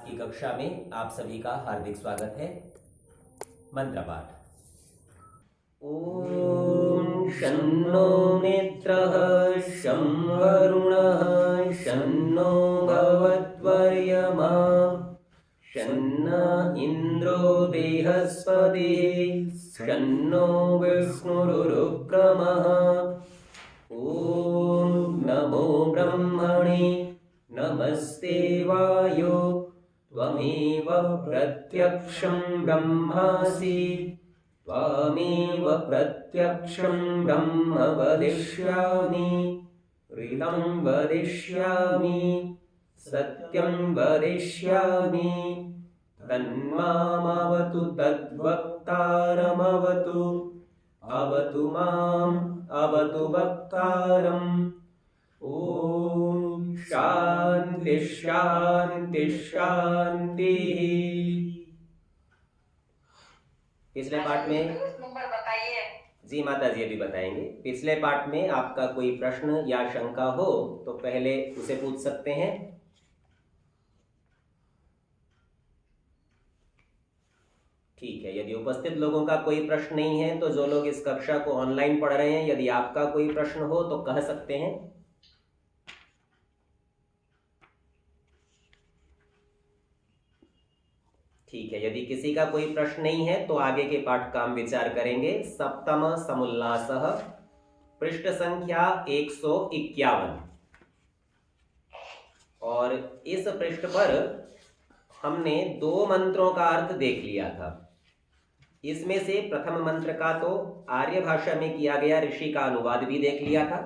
की कक्षा में आप सभी का हार्दिक स्वागत है। मंत्र पाठ। ओम शन्नो मित्रः शं वरुणः शन्नो भवद्वर्यमा शन्न इन्द्रो बृहस्पतिः शन्नो विष्णुरुक्रमः। ओम नमो ब्रह्मणे नमस्ते वायो त्वमेव प्रत्यक्षं ब्रह्मासि त्वमेव प्रत्यक्षं ब्रह्म वदिष्यामि ऋतं वदिष्यामि सत्यं वदिष्यामि तन्मामवतु तद्वक्तारमवतु अवतु माम् अवतु वक्तारम्। ओम शांति शांति शांति। पिछले पाठ में नंबर बताइए। जी माता जी अभी बताएंगे। पिछले पाठ में आपका कोई प्रश्न या शंका हो तो पहले उसे पूछ सकते हैं। ठीक है, यदि उपस्थित लोगों का कोई प्रश्न नहीं है तो जो लोग इस कक्षा को ऑनलाइन पढ़ रहे हैं, यदि आपका कोई प्रश्न हो तो कह सकते हैं। ठीक है, यदि किसी का कोई प्रश्न नहीं है तो आगे के पाठ का हम विचार करेंगे। सप्तम समुल्लासः, पृष्ठ संख्या 151। और इस पृष्ठ पर हमने 2 मंत्रों का अर्थ देख लिया था। इसमें से प्रथम मंत्र का तो आर्य भाषा में किया गया ऋषि का अनुवाद भी देख लिया था,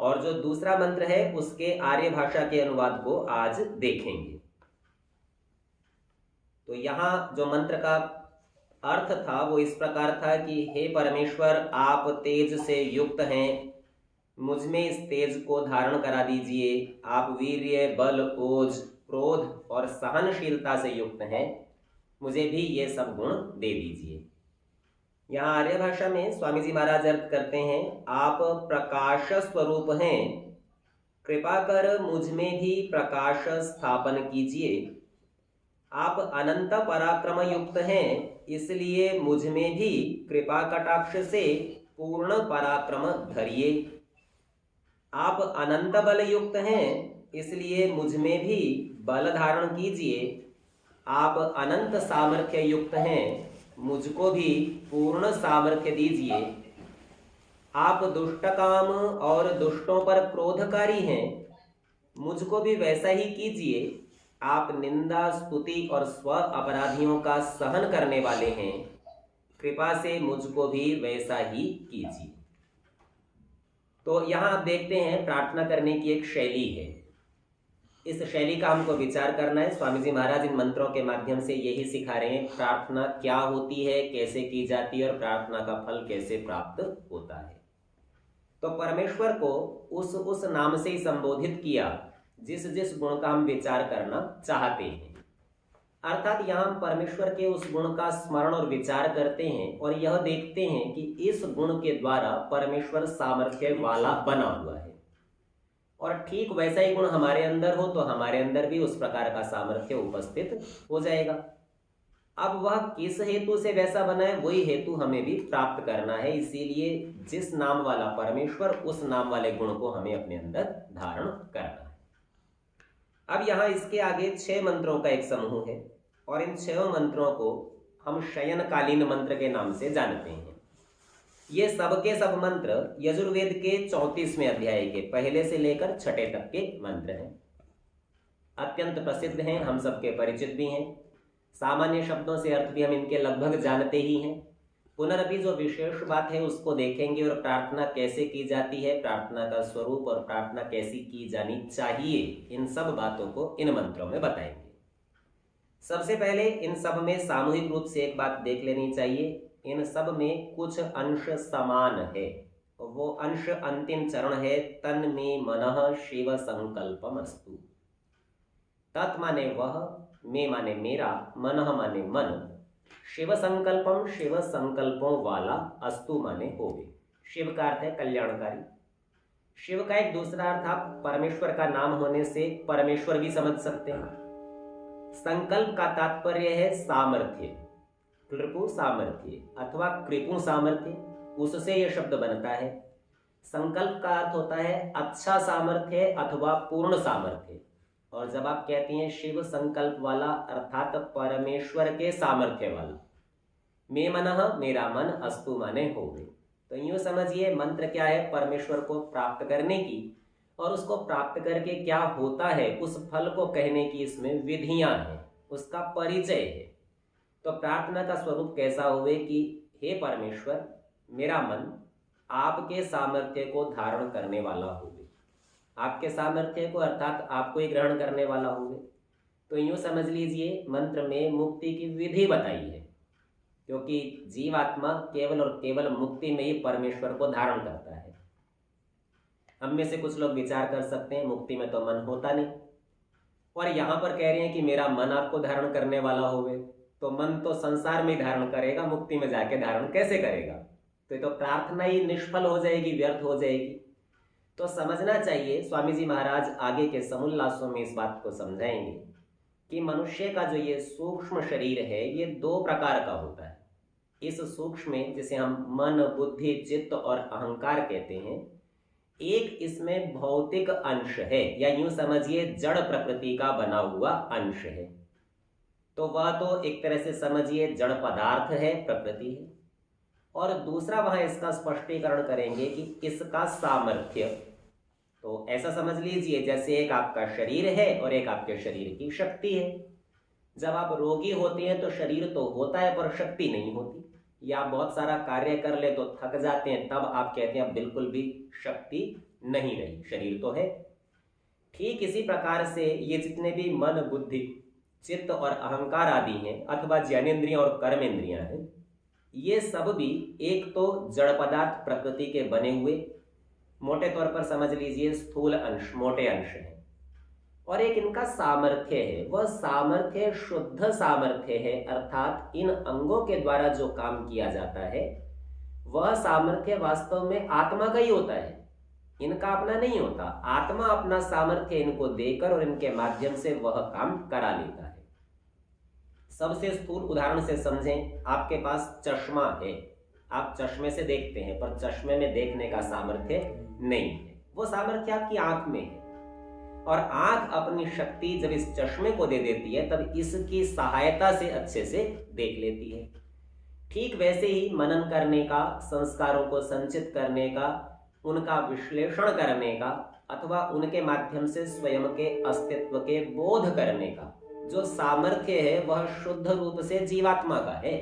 और जो दूसरा मंत्र है उसके आर्य भाषा के अनुवाद को आज देखेंगे। तो यहाँ जो मंत्र का अर्थ था वो इस प्रकार था कि हे परमेश्वर, आप तेज से युक्त हैं, मुझ में इस तेज को धारण करा दीजिए। आप वीर्य, बल, ओज, क्रोध और सहनशीलता से युक्त हैं, मुझे भी ये सब गुण दे दीजिए। यहाँ आर्य भाषा में स्वामी जी महाराज अर्थ करते हैं, आप प्रकाश स्वरूप हैं, कृपा कर मुझ में भी प्रकाश स्थापन कीजिए। आप अनंत पराक्रम युक्त हैं, इसलिए मुझ में भी कृपा कटाक्ष से पूर्ण पराक्रम धरिए। आप अनंत बल युक्त हैं, इसलिए मुझ में भी बल धारण कीजिए। आप अनंत सामर्थ्य युक्त हैं, मुझको भी पूर्ण सामर्थ्य दीजिए। आप दुष्टकाम और दुष्टों पर क्रोधकारी हैं, मुझको भी वैसा ही कीजिए। आप निंदा, स्तुति और स्व अपराधियों का सहन करने वाले हैं, कृपा से मुझको भी वैसा ही कीजिए। तो यहाँ आप देखते हैं प्रार्थना करने की एक शैली है। इस शैली का हमको विचार करना है। स्वामी जी महाराज इन मंत्रों के माध्यम से यही सिखा रहे हैं, प्रार्थना क्या होती है, कैसे की जाती है और प्रार्थना का फल कैसे प्राप्त होता है। तो परमेश्वर को उस नाम से ही संबोधित किया जिस जिस गुण का हम विचार करना चाहते हैं। अर्थात यहाँ हम परमेश्वर के उस गुण का स्मरण और विचार करते हैं और यह देखते हैं कि इस गुण के द्वारा परमेश्वर सामर्थ्य वाला बना हुआ है, और ठीक वैसा ही गुण हमारे अंदर हो तो हमारे अंदर भी उस प्रकार का सामर्थ्य उपस्थित हो जाएगा। अब वह किस हेतु से वैसा बना है, वही हेतु हमें भी प्राप्त करना है। इसीलिए जिस नाम वाला परमेश्वर, उस नाम वाले गुण को हमें अपने अंदर धारण करना है। अब यहाँ इसके आगे 6 मंत्रों का एक समूह है, और इन 6 मंत्रों को हम शयनकालीन मंत्र के नाम से जानते हैं। ये सब के सब मंत्र यजुर्वेद के 34वें अध्याय के पहले से लेकर 6ठे तक के मंत्र हैं। अत्यंत प्रसिद्ध हैं, हम सबके परिचित भी हैं। सामान्य शब्दों से अर्थ भी हम इनके लगभग जानते ही हैं। पुनरअपि जो विशेष बात है उसको देखेंगे, और प्रार्थना कैसे की जाती है, प्रार्थना का स्वरूप और प्रार्थना कैसी की जानी चाहिए, इन सब बातों को इन मंत्रों में बताएंगे। सबसे पहले इन सब में सामूहिक रूप से एक बात देख लेनी चाहिए, इन सब में कुछ अंश समान है। वो अंश अंतिम चरण है, तन में मनः शिव संकल्पमस्तु। तत् माने वह, में माने मेरा, मनः माने मन, शिव संकल्पम शिव संकल्पों वाला, अस्तु माने होवे। शिव का अर्थ है कल्याणकारी। शिव का एक दूसरा अर्थ आप परमेश्वर का नाम होने से परमेश्वर भी समझ सकते हैं। संकल्प का तात्पर्य है सामर्थ्य, कृपु सामर्थ्य अथवा कृपु सामर्थ्य, उससे यह शब्द बनता है। संकल्प का अर्थ होता है अच्छा सामर्थ्य अथवा पूर्ण सामर्थ्य। और जब आप कहती हैं शिव संकल्प वाला अर्थात परमेश्वर के सामर्थ्य वाला, मे मनः मेरा मन अस्तु माने होवे, तो यूं समझिए मंत्र क्या है, परमेश्वर को प्राप्त करने की और उसको प्राप्त करके क्या होता है उस फल को कहने की इसमें विधियां हैं, उसका परिचय है। तो प्रार्थना का स्वरूप कैसा हुए कि हे परमेश्वर मेरा मन आपके सामर्थ्य को धारण करने वाला होवे, आपके सामर्थ्य को अर्थात आपको ही ग्रहण करने वाला होवे। तो यूं समझ लीजिए मंत्र में मुक्ति की विधि बताई है, क्योंकि जीवात्मा केवल और केवल मुक्ति में ही परमेश्वर को धारण करता है। हम में से कुछ लोग विचार कर सकते हैं मुक्ति में तो मन होता नहीं, और यहाँ पर कह रहे हैं कि मेरा मन आपको धारण करने वाला होवे, तो मन तो संसार में धारण करेगा, मुक्ति में जाके धारण कैसे करेगा? तो प्रार्थना ही निष्फल हो जाएगी, व्यर्थ हो जाएगी। तो समझना चाहिए, स्वामी जी महाराज आगे के समोल्लासों में इस बात को समझाएंगे कि मनुष्य का जो ये सूक्ष्म शरीर है ये दो प्रकार का होता है। इस सूक्ष्म में जिसे हम मन, बुद्धि, चित्त और अहंकार कहते हैं, एक इसमें भौतिक अंश है, या यूं समझिए जड़ प्रकृति का बना हुआ अंश है। तो वह तो एक तरह से समझिए जड़ पदार्थ है, प्रकृति है। और दूसरा वहां इसका स्पष्टीकरण करेंगे कि इसका सामर्थ्य, तो ऐसा समझ लीजिए जैसे एक आपका शरीर है और एक आपके शरीर की शक्ति है। जब आप रोगी होते हैं तो शरीर तो होता है पर शक्ति नहीं होती, या आप बहुत सारा कार्य कर ले तो थक जाते हैं, तब आप कहते हैं अब बिल्कुल भी शक्ति नहीं रही, शरीर तो है। ठीक इसी प्रकार से ये जितने भी मन, बुद्धि, चित्त और अहंकार आदि हैं अथवा ज्ञानेंद्रियां और कर्मेंद्रियां हैं, ये सब भी एक तो जड़ पदार्थ प्रकृति के बने हुए, मोटे तौर पर समझ लीजिए स्थूल अंश, मोटे अंश हैं, और एक इनका सामर्थ्य है। वह सामर्थ्य शुद्ध सामर्थ्य है, अर्थात इन अंगों के द्वारा जो काम किया जाता है वह सामर्थ्य वास्तव में आत्मा का ही होता है, इनका अपना नहीं होता। आत्मा अपना सामर्थ्य इनको देकर और इनके माध्यम से वह काम करा लेता है। सबसे स्थूल उदाहरण से समझें, आपके पास चश्मा है, आप चश्मे से देखते हैं पर चश्मे में देखने का सामर्थ्य नहीं है, वो सामर्थ्य आपकी आंख में है। और आंख अपनी शक्ति जब इस चश्मे को दे देती है तब इसकी सहायता से अच्छे से देख लेती है। ठीक वैसे ही मनन करने का, संस्कारों को संचित करने का, उनका विश्लेषण करने का अथवा उनके माध्यम से स्वयं के अस्तित्व के बोध करने का जो सामर्थ्य है वह शुद्ध रूप से जीवात्मा का है।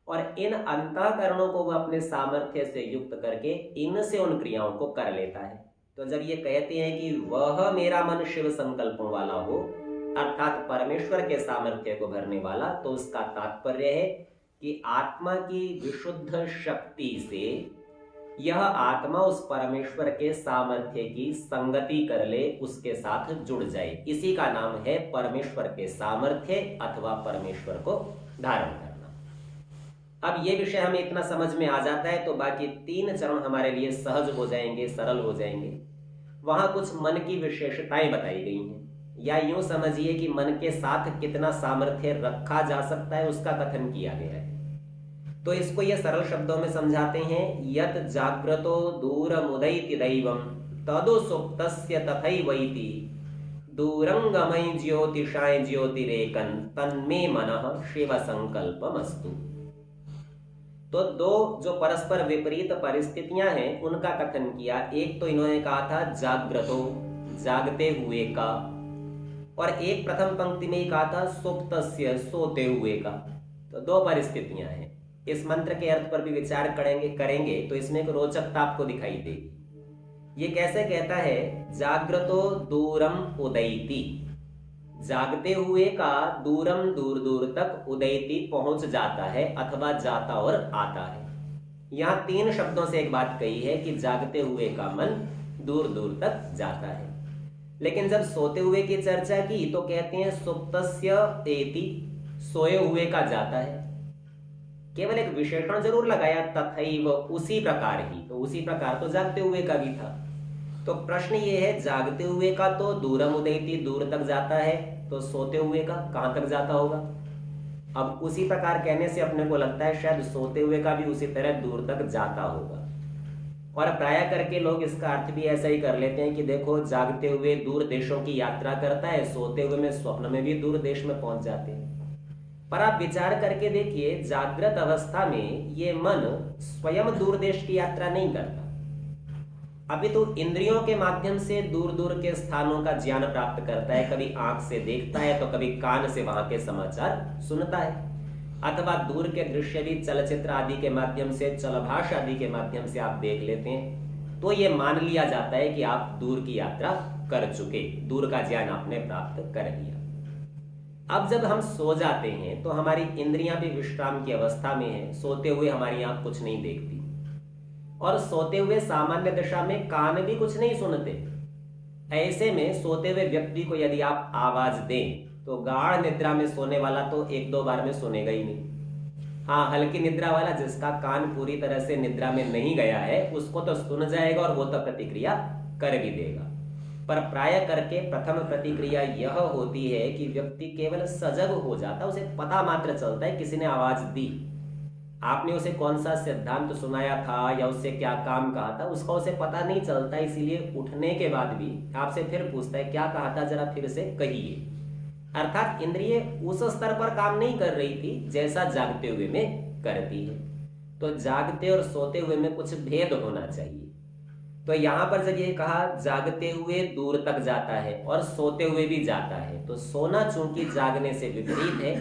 और इन अंतःकरणों को वह अपने सामर्थ्य से युक्त करके इनसे उन क्रियाओं को कर लेता है। तो जब ये कहते हैं कि वह मेरा मन शिव संकल्पों वाला हो, अर्थात परमेश्वर के सामर्थ्य को भरने वाला, तो उसका तात्पर्य है कि आत्मा की विशुद्ध शक्ति से यह आत्मा उस परमेश्वर के सामर्थ्य की संगति कर ले, उसके साथ जुड़ जाए। इसी का नाम है परमेश्वर के सामर्थ्य अथवा परमेश्वर को धारण करना। अब ये विषय हमें इतना समझ में आ जाता है तो बाकी तीन चरण हमारे लिए सहज हो जाएंगे, सरल हो जाएंगे। वहां कुछ मन की विशेषताएं बताई गई हैं, या यूं समझिए कि मन के साथ कितना सामर्थ्य रखा जा सकता है उसका कथन किया गया है। तो इसको ये सरल शब्दों में समझाते हैं, यत जाग्रतो दूरमुदैति दैवं तदु सुप्तस्य तथैवैति दूरंगमय ज्योतिषाय ज्योतिरेकं तन्मे मनः शिव संकल्पमस्तु। तो दो जो परस्पर विपरीत परिस्थितियां हैं उनका कथन किया। एक तो इन्होंने कहा था जाग्रतो, जागते हुए का, और एक प्रथम पंक्ति में ही कहा था सुप्तस्य, सोते हुए का। तो दो परिस्थितियां हैं। इस मंत्र के अर्थ पर भी विचार करेंगे तो इसमें एक रोचकता आपको दिखाई देगी। ये कैसे कहता है, जाग्रतो दूरम उदैति, जागते हुए का दूरम दूर दूर तक, उदैति पहुंच जाता है अथवा जाता और आता है। यहां तीन शब्दों से एक बात कही है कि जागते हुए का मन दूर दूर तक जाता है। लेकिन जब सोते हुए की चर्चा की तो कहते हैं सुप्तस्य एति, सोए हुए का जाता है। केवल एक विशेषण जरूर लगाया, तथैव, उसी प्रकार ही। तो उसी प्रकार तो जागते हुए का भी था। तो प्रश्न ये है, जागते हुए का तो दूरम उदैति, दूर तक जाता है, तो सोते हुए का कहाँ तक जाता होगा। अब उसी प्रकार कहने से अपने को लगता है शायद सोते हुए का भी उसी तरह दूर तक जाता होगा। और प्राय करके लोग इसका अर्थ भी ऐसा ही कर लेते हैं कि देखो जागते हुए दूर देशों की यात्रा करता है, सोते हुए में स्वप्न में भी दूर देश में पहुंच जाते हैं। पर आप विचार करके देखिए, जागृत अवस्था में ये मन स्वयं दूर देश की यात्रा नहीं करता। अभी तो इंद्रियों के माध्यम से दूर दूर के स्थानों का ज्ञान प्राप्त करता है। कभी आंख से देखता है तो कभी कान से वहां के समाचार सुनता है, अथवा दूर के दृश्य भी चलचित्र आदि के माध्यम से, चलभाष आदि के माध्यम से आप देख लेते हैं। तो ये मान लिया जाता है कि आप दूर की यात्रा कर चुके, दूर का ज्ञान आपने प्राप्त कर लिया। अब जब हम सो जाते हैं तो हमारी इंद्रियां भी विश्राम की अवस्था में है। सोते हुए हमारी आंख कुछ नहीं देखती, और सोते हुए सामान्य दशा में कान भी कुछ नहीं सुनते। ऐसे में सोते हुए व्यक्ति को यदि आप आवाज दें तो गाढ़ निद्रा में सोने वाला तो एक दो बार में सुनेगा ही नहीं। हाँ, हल्की निद्रा वाला जिसका कान पूरी तरह से निद्रा में नहीं गया है उसको तो सुन जाएगा और वो तो प्रतिक्रिया कर भी देगा। पर प्राय करके प्रथम प्रतिक्रिया यह होती है कि व्यक्ति केवल सजग हो जाता, उसे पता मात्र चलता है किसी ने आवाज दी। आपने उसे कौन सा सिद्धांत सुनाया था या उससे क्या काम कहा था उसका उसे पता नहीं चलता, इसीलिए उठने के बाद भी आपसे फिर पूछता है क्या कहा था, जरा फिर से कहिए। अर्थात इंद्रिय उस स्तर पर काम नहीं कर रही थी जैसा जागते हुए में करती है। तो जागते और सोते हुए में कुछ भेद होना चाहिए। तो यहां पर जब ये कहा जागते हुए दूर तक जाता है और सोते हुए भी जाता है, तो सोना चूंकि जागने से विपरीत है,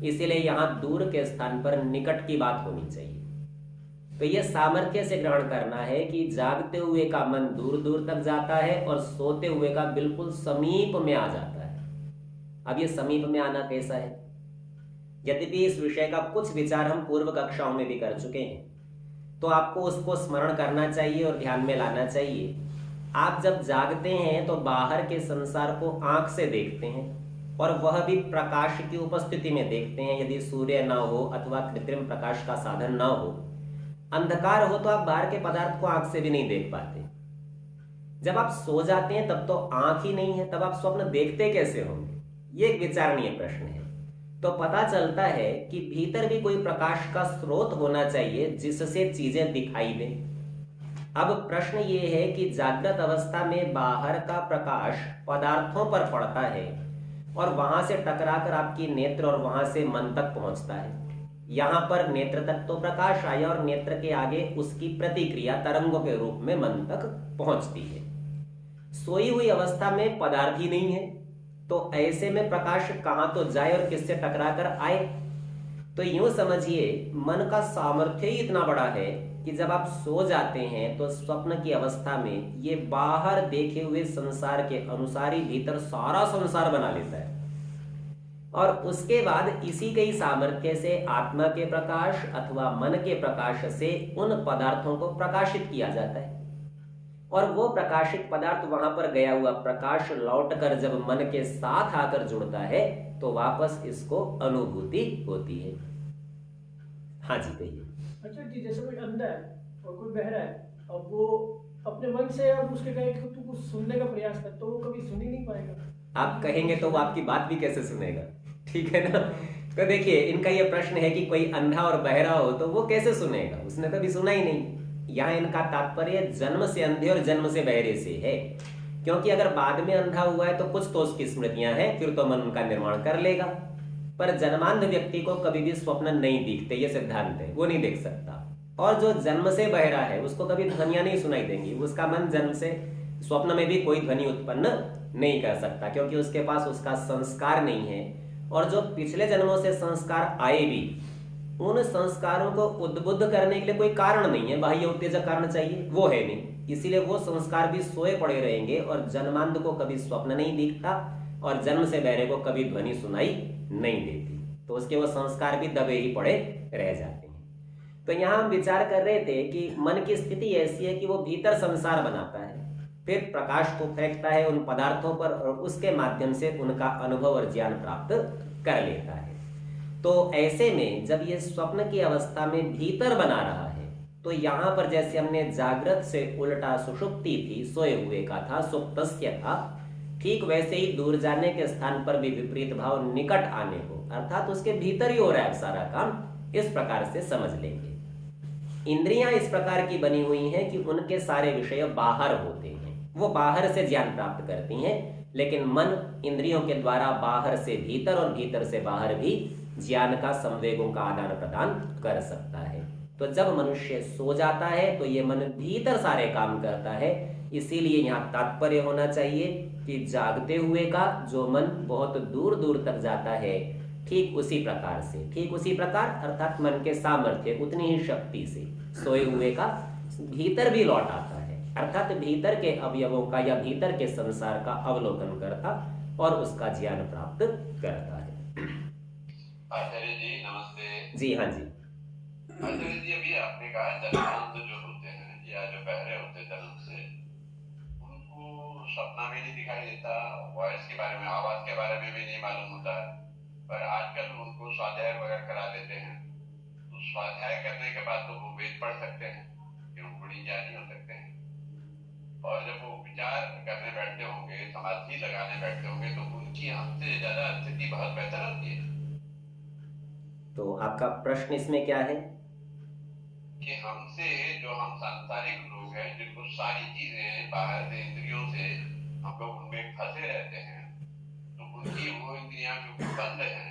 इसीलिए यहां दूर के स्थान पर निकट की बात होनी चाहिए। तो यह सामर्थ्य से ग्रहण करना है कि जागते हुए का मन दूर दूर तक जाता है और सोते हुए का बिल्कुल समीप में आ जाता है। अब ये समीप में आना कैसा है, यद्यपि इस विषय का कुछ विचार हम पूर्व कक्षाओं में भी कर चुके हैं, तो आपको उसको स्मरण करना चाहिए और ध्यान में लाना चाहिए। आप जब जागते हैं तो बाहर के संसार को आंख से देखते हैं, और वह भी प्रकाश की उपस्थिति में देखते हैं। यदि सूर्य ना हो अथवा कृत्रिम प्रकाश का साधन ना हो, अंधकार हो, तो आप बाहर के पदार्थ को आंख से भी नहीं देख पाते। जब आप सो जाते हैं तब तो आंख ही नहीं है, तब आप स्वप्न देखते कैसे होंगे, ये एक विचारणीय प्रश्न है। तो पता चलता है कि भीतर भी कोई प्रकाश का स्रोत होना चाहिए जिससे चीजें दिखाई दें। अब प्रश्न ये है कि जागृत अवस्था में बाहर का प्रकाश पदार्थों पर पड़ता है और वहां से टकराकर आपकी नेत्र और वहां से मन तक पहुंचता है। यहां पर नेत्र तक तो प्रकाश आया और नेत्र के आगे उसकी प्रतिक्रिया तरंगों के रूप में मन तक पहुंचती है। सोई हुई अवस्था में पदार्थ ही नहीं है, तो ऐसे में प्रकाश कहां तो जाए और किससे टकराकर आए। तो यूं समझिए, मन का सामर्थ्य ही इतना बड़ा है कि जब आप सो जाते हैं तो स्वप्न की अवस्था में ये बाहर देखे हुए संसार के अनुसार ही भीतर सारा संसार बना लेता है, और उसके बाद इसी के ही सामर्थ्य से आत्मा के प्रकाश अथवा मन के प्रकाश से उन पदार्थों को प्रकाशित किया जाता है, और वो प्रकाशित पदार्थ वहां पर गया हुआ प्रकाश लौटकर जब मन के साथ आकर जुड़ता है तो वापस इसको अनुभूति होती है। हाँ जी, कहिए। अच्छा जी, जैसे कोई अंधा है और कोई बहरा है, अब वो अपने मन से अब उसके कहे कि तू कुछ सुनने का प्रयास कर, तो वो कभी सुन ही नहीं पाएगा। आप कहेंगे तो वो आपकी बात भी कैसे सुनेगा, ठीक है ना। तो देखिए, इनका ये प्रश्न है कि कोई अंधा और बहरा हो तो वो कैसे सुनेगा, उसने कभी सुना ही नहीं। यहाँ इनका तात्पर्य जन्म से अंधे और जन्म से बहरे से है, क्योंकि अगर बाद में अंधा हुआ है तो कुछ तो उसकी स्मृतियां हैं, फिर तो मन उनका निर्माण कर लेगा। पर जन्मांध व्यक्ति को कभी भी स्वप्न नहीं दिखते, ये सिद्धांत है, वो नहीं देख सकता। और जो जन्म से बहरा है उसको कभी ध्वनियां नहीं सुनाई देंगी, उसका मन जन्म से स्वप्न में भी कोई ध्वनि उत्पन्न नहीं कर सकता, क्योंकि उसके पास उसका संस्कार नहीं है। और जो पिछले जन्मों से संस्कार आए भी, उन संस्कारों को उद्बुद्ध करने के लिए कोई कारण नहीं है, बाह्य उत्तेजक कारण चाहिए, वो है नहीं। इसीलिए वो संस्कार भी सोए पड़े रहेंगे और जन्मांध को कभी स्वप्न नहीं दिखता और जन्म से बहरे को कभी ध्वनि सुनाई नहीं देती, तो उसके वो संस्कार भी दबे ही पड़े रह जाते हैं। तो यहाँ हम विचार कर रहे थे कि मन की स्थिति ऐसी है कि वो भीतर संसार बनाता है, फिर प्रकाश को फेंकता है उन पदार्थों पर और उसके माध्यम से उनका अनुभव और ज्ञान प्राप्त कर लेता है। तो ऐसे में जब ये स्वप्न की अवस्था में भीतर बना रहा है, तो यहाँ पर जैसे हमने जागृत से उल्टा सुषुप्ति थी, सोए हुए का था, सुप्तस्य था, ठीक वैसे ही दूर जाने के स्थान पर भी विपरीत भाव निकट आने को, अर्थात उसके भीतर ही हो रहा है सारा काम, इस प्रकार से समझ लेंगे। इंद्रियां इस प्रकार की बनी हुई हैं कि उनके सारे विषय बाहर होते हैं, वो बाहर से ज्ञान प्राप्त करती हैं, लेकिन मन इंद्रियों के द्वारा बाहर से भीतर और भीतर से बाहर भी ज्ञान का संवेगों का आदान प्रदान कर सकता है। तो जब मनुष्य सो जाता है तो ये मन भीतर सारे काम करता है। इसीलिए यहाँ तात्पर्य होना चाहिए कि जागते हुए का जो मन बहुत दूर दूर तक जाता है, ठीक उसी प्रकार से, ठीक उसी प्रकार अर्थात मन के सामर्थ्य उतनी ही शक्ति से सोए हुए का भीतर भी लौट आता है, अर्थात भीतर के अवयवों का या भीतर के संसार का अवलोकन करता और उसका ज्ञान प्राप्त करता है। आचार्य जी नमस्ते। जी हाँ जी। आचार्य जी, अभी आपने कहा जन्मांत जो होते हैं या जो बहरे होते हैं जन्म से, उनको सपना में नहीं दिखाई देता, वॉइस के बारे में, आवाज के बारे में भी नहीं मालूम होता, पर आजकल उनको स्वाध्याय वगैरह करा देते हैं। तो स्वाध्याय करने के बाद तो वो वेद पढ़ सकते हैं, कि वो बड़ी ज्ञानी हो सकते हैं, और जब वो विचार करने बैठते होंगे, समाधि लगाने बैठते होंगे, तो उनकी हमसे ज्यादा स्थिति बहुत बेहतर होती है। तो आपका प्रश्न इसमें क्या है? कि हमसे जो हम सांसारिक लोग हैं, जिनको सारी चीजें बाहर से इंद्रियों से हम लोग उनमें फंसे रहते हैं, तो उनकी वो इंद्रियां क्योंकि बंद हैं,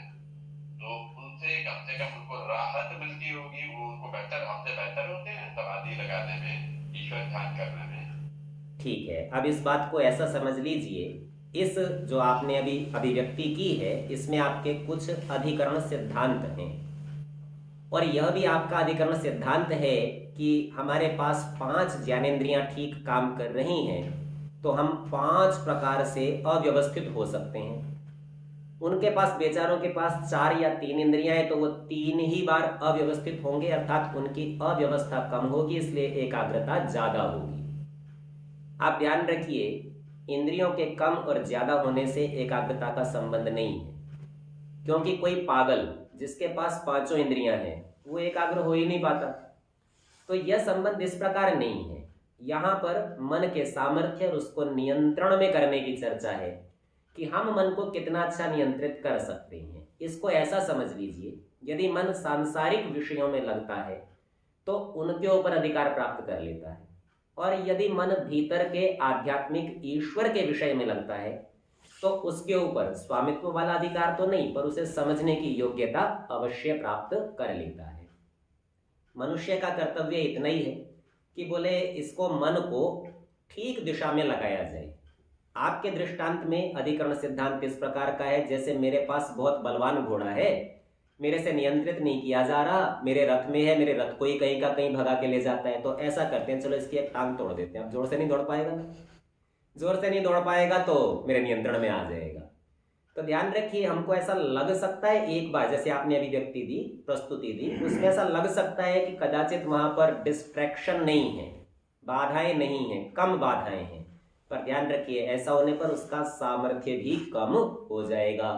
तो उनसे कम से कम उनको राहत मिलती होगी, वो उनको बेहतर, हमसे बेहतर होते हैं समाधि लगाने में, ईश्वर ध्यान करने में। ठीक है, अब इस बात को ऐसा समझ लीजिए, इस जो आपने अभी अभिव्यक्ति की है, इसमें आपके कुछ अधिकरण सिद्धांत हैं, और यह भी आपका अधिकरण सिद्धांत है कि हमारे पास 5 ज्ञानेंद्रियां ठीक काम कर रही हैं, तो हम 5 प्रकार से अव्यवस्थित हो सकते हैं। उनके पास, बेचारों के पास 4 या 3 इंद्रियां हैं, तो वो 3 ही बार अव्यवस्थित होंगे, अर्थात उनकी अव्यवस्था कम होगी, इसलिए एकाग्रता ज्यादा होगी। आप ध्यान रखिए, इंद्रियों के कम और ज्यादा होने से एकाग्रता का संबंध नहीं है, क्योंकि कोई पागल जिसके पास 5 इंद्रियां हैं वो एकाग्र हो ही नहीं पाता। तो यह संबंध इस प्रकार नहीं है। यहाँ पर मन के सामर्थ्य और उसको नियंत्रण में करने की चर्चा है कि हम मन को कितना अच्छा नियंत्रित कर सकते हैं। इसको ऐसा समझ लीजिए, यदि मन सांसारिक विषयों में लगता है तो उनके ऊपर अधिकार प्राप्त कर लेता है, और यदि मन भीतर के आध्यात्मिक ईश्वर के विषय में लगता है तो उसके ऊपर स्वामित्व वाला अधिकार तो नहीं, पर उसे समझने की योग्यता अवश्य प्राप्त कर लेता है। मनुष्य का कर्तव्य इतना ही है कि बोले इसको मन को ठीक दिशा में लगाया जाए। आपके दृष्टांत में अधिकरण सिद्धांत इस प्रकार का है, जैसे मेरे पास बहुत बलवान घोड़ा है, मेरे से नियंत्रित नहीं किया जा रहा, मेरे रथ में है, मेरे रथ को ही कहीं का कहीं भगा के ले जाता है, तो ऐसा करते हैं, चलो इसकी एक टांग तोड़ देते हैं। अब जोर से नहीं दौड़ पाएगा, जोर से नहीं दौड़ पाएगा तो मेरे नियंत्रण में आ जाएगा। तो ध्यान रखिए, हमको ऐसा लग सकता है एक बार, जैसे आपने अभिव्यक्ति दी, प्रस्तुति दी, उसमें ऐसा लग सकता है कि कदाचित वहां पर डिस्ट्रैक्शन नहीं है, बाधाएं नहीं है, कम बाधाएं हैं, पर ध्यान रखिए ऐसा होने पर उसका सामर्थ्य भी कम हो जाएगा,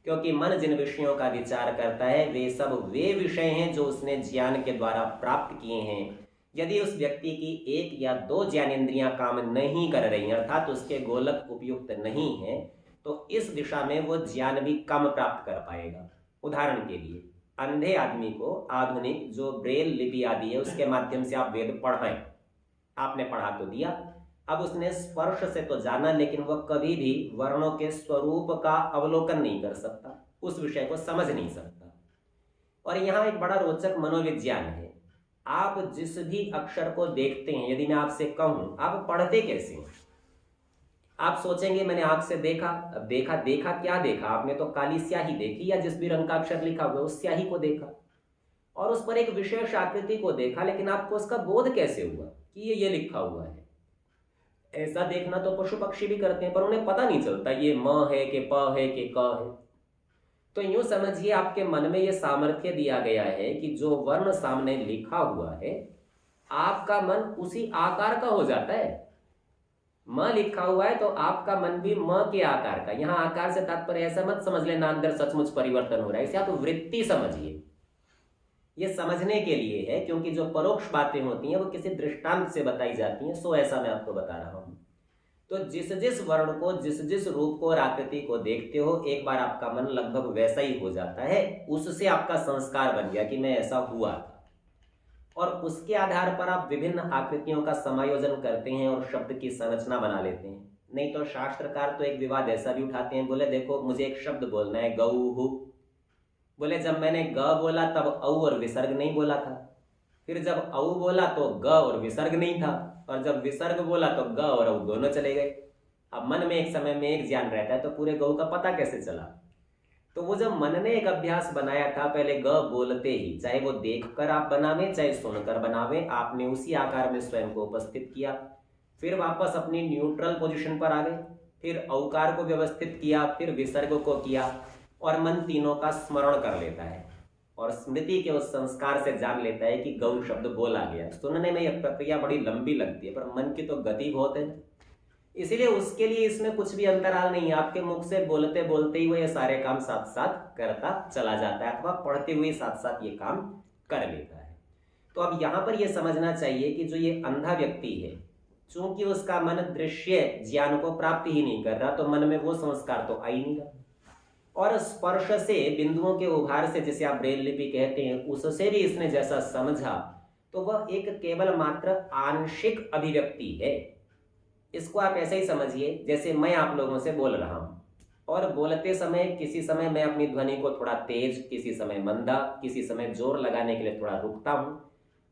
क्योंकि मन जिन विषयों का विचार करता है वे सब वे विषय हैं जो उसने ज्ञान के द्वारा प्राप्त किए हैं। यदि उस व्यक्ति की 1 या 2 ज्ञानेंद्रियां काम नहीं कर रही, अर्थात उसके गोलक उपयुक्त नहीं है, तो इस दिशा में वो ज्ञान भी कम प्राप्त कर पाएगा। उदाहरण के लिए, अंधे आदमी को आधुनिक जो ब्रेल लिपि आदि है उसके माध्यम से आप वेद पढ़ाएं, आपने पढ़ा तो दिया, अब उसने स्पर्श से तो जाना, लेकिन वह कभी भी वर्णों के स्वरूप का अवलोकन नहीं कर सकता, उस विषय को समझ नहीं सकता। और यहाँ एक बड़ा रोचक मनोविज्ञान है। आप जिस भी अक्षर को देखते हैं, यदि मैं आपसे कहूं आप पढ़ते कैसे हैं, आप सोचेंगे मैंने आंख से देखा। अब देखा क्या देखा आपने? तो काली स्याही देखी, या जिस भी रंग का अक्षर लिखा हुआ उस स्याही को देखा और उस पर एक विशेष आकृति को देखा, लेकिन आपको उसका बोध कैसे हुआ कि ये लिखा हुआ है? ऐसा देखना तो पशु पक्षी भी करते हैं, पर उन्हें पता नहीं चलता ये म है कि प है कि क है। तो यूं समझिए आपके मन में ये सामर्थ्य दिया गया है कि जो वर्ण सामने लिखा हुआ है आपका मन उसी आकार का हो जाता है। म लिखा हुआ है तो आपका मन भी म के आकार का। यहाँ आकार से तात्पर्य ऐसा मत समझ लेना अंदर सचमुच परिवर्तन हो रहा है, इसे आप वृत्ति समझिए। ये समझने के लिए है, क्योंकि जो परोक्ष बातें होती हैं वो किसी दृष्टांत से बताई जाती हैं, सो ऐसा मैं आपको बता रहा हूं। तो जिस जिस वर्ण को, जिस जिस रूप को और आकृति को देखते हो, एक बार आपका मन लगभग वैसा ही हो जाता है। उससे आपका संस्कार बन गया कि मैं ऐसा हुआ था, और उसके आधार पर आप विभिन्न आकृतियों का समायोजन करते हैं और शब्द की संरचना बना लेते हैं। नहीं तो शास्त्रकार तो एक विवाद ऐसा भी उठाते हैं, बोले देखो मुझे एक शब्द बोलना है, गऊ, बोले जब मैंने ग बोला तब औ और विसर्ग नहीं बोला था, फिर जब औ बोला तो ग और विसर्ग नहीं था, और जब विसर्ग बोला तो ग और औ दोनों चले गए। अब मन में एक समय में एक ज्ञान रहता है, तो पूरे गौ का पता कैसे चला? तो वो जब मन ने एक अभ्यास बनाया था, पहले ग बोलते ही, चाहे वो देखकर आप बनावे चाहे सुनकर बनावे, आपने उसी आकार में स्वयं को उपस्थित किया, फिर वापस अपनी न्यूट्रल पोजीशन पर आ गए, फिर औकार को व्यवस्थित किया, फिर विसर्ग को किया, और मन तीनों का स्मरण कर लेता है और स्मृति के उस संस्कार से जान लेता है कि गौ शब्द बोला गया। सुनने में यह प्रक्रिया बड़ी लंबी लगती है, पर मन की तो गति बहुत है, इसीलिए उसके लिए इसमें कुछ भी अंतराल नहीं है। आपके मुख से बोलते बोलते ही वो ये सारे काम साथ साथ करता चला जाता है, अथवा पढ़ते हुए साथ साथ ये काम कर लेता है। तो अब यहाँ पर यह समझना चाहिए कि जो ये अंधा व्यक्ति है, चूंकि उसका मन दृश्य ज्ञान को प्राप्त ही नहीं कर रहा, तो मन में वो संस्कार तो आ ही नहीं रहा, और स्पर्श से बिंदुओं के उभार से, जिसे आप ब्रेल लिपि कहते हैं, उससे भी इसने जैसा समझा, तो वह एक केवल मात्र आंशिक अभिव्यक्ति है। इसको आप ऐसे ही समझिए जैसे मैं आप लोगों से बोल रहा हूं, और बोलते समय किसी समय मैं अपनी ध्वनि को थोड़ा तेज, किसी समय मंदा, किसी समय जोर लगाने के लिए थोड़ा रुकता हूं,